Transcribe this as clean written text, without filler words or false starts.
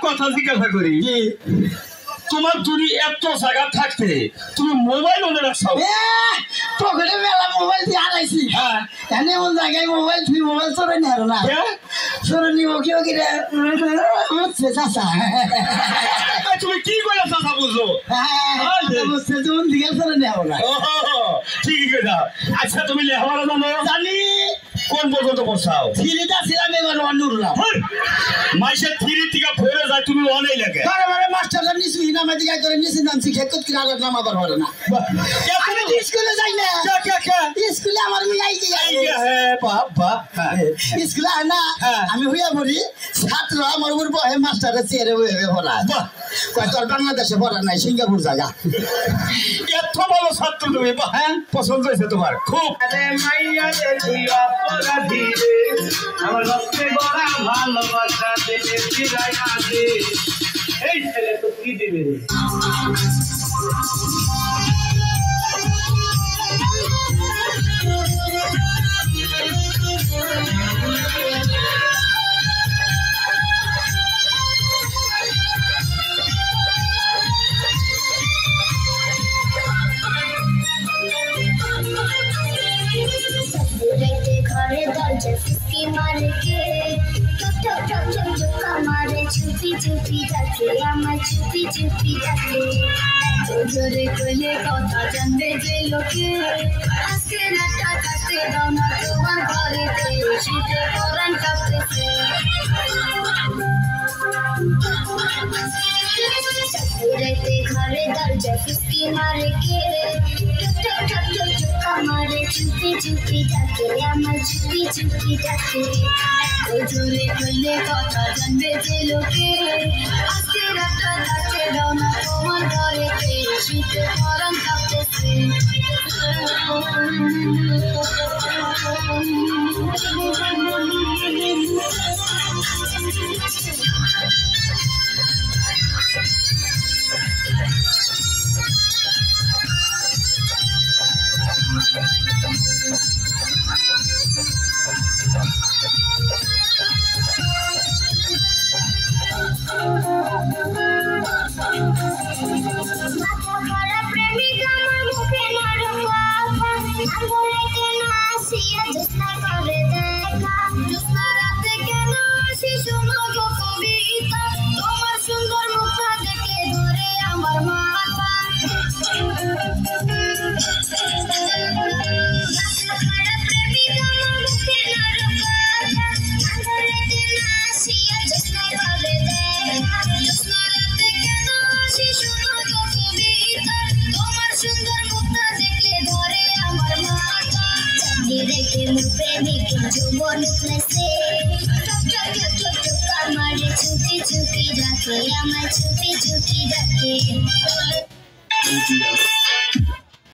কথা জিজ্ঞাসা করি তোমার যদি এত জায়গা থাকতে তুমি মোবাইল ওনে রাখছো পকেটে মেলা মোবাইল দিয়ে হারাইছি হ্যাঁ এনে এমন জায়গায় মোবাইল তুই মোবাইল চলে নি আর না চলে নিব কেউ কি হচ্ছে চাচা তুমি কি করে চাচা বুঝো বুঝছে তুমি দিকে চলে নেও না ঠিকই কথা আচ্ছা তুমি লেখাপড়া জানো জানি কোন পর্যন্ত পড়ছাও থ্রিটা ছিলাম এবার অনুরলাম মাইসের থ্রি থেকে ফেরে যায় তুমি অনেক লাগে বারে মাস্টাররা নিছি নামে দিকে করে নিছি নাম শিখে কত কি আগে নাম আবার পারে না আমি স্কুলে যাই না স্কুলে আমার মিলাই দিয়ে হ্যাঁ বাবা স্কুলে না আমি হইয়া পড়ি ছাত্র আমার উপর বহে মাস্টারের চেয়ারে হয়ে পড়া কয় তোর বাংলাদেশে পড়া নাই সিঙ্গাপুর জায়গা এত ভালো ছাত্র তুমি হ্যাঁ পছন্দ হয়েছে তোমার খুব আমার রক্তে গড়া ভালোবাসা দেবে ফিরাইয়া দে এই ছেলে তো কি দিবে ঘরে দরজা ফিসকি মারে কে টক টক টক টক আমারে চুপি চুপি ডাকে আমার চুপি চুপি ডাকে জোরে কইলে কথা জানবে যে লোকে আজকে রাতটা কাটতে দাও না তোমার ঘরেতে শীতে পরান কাঁপতেছে রাতে ঘরে দরজা ফিসকি মারে কে টক টক টক টক আমারে চুপি চুপি ডাকে আমার চুপি চুপি ডাকে জোরে কইলে কথা জানবে যে লোকে আজকে রাতটা কাটতে দাও না তোমার ঘরেতে শীতে পরান কাঁপতেছে প্রেমিকা আমার মুখে মারো কথা আঙ্গুলে কেন আসিয়া চেষ্টা করে দেখা রেখে মোর প্রেমিকের যৌবন উঠলেছে আমারে চুপি চুপি ডাকে আমার চুপি চুপি ডাকে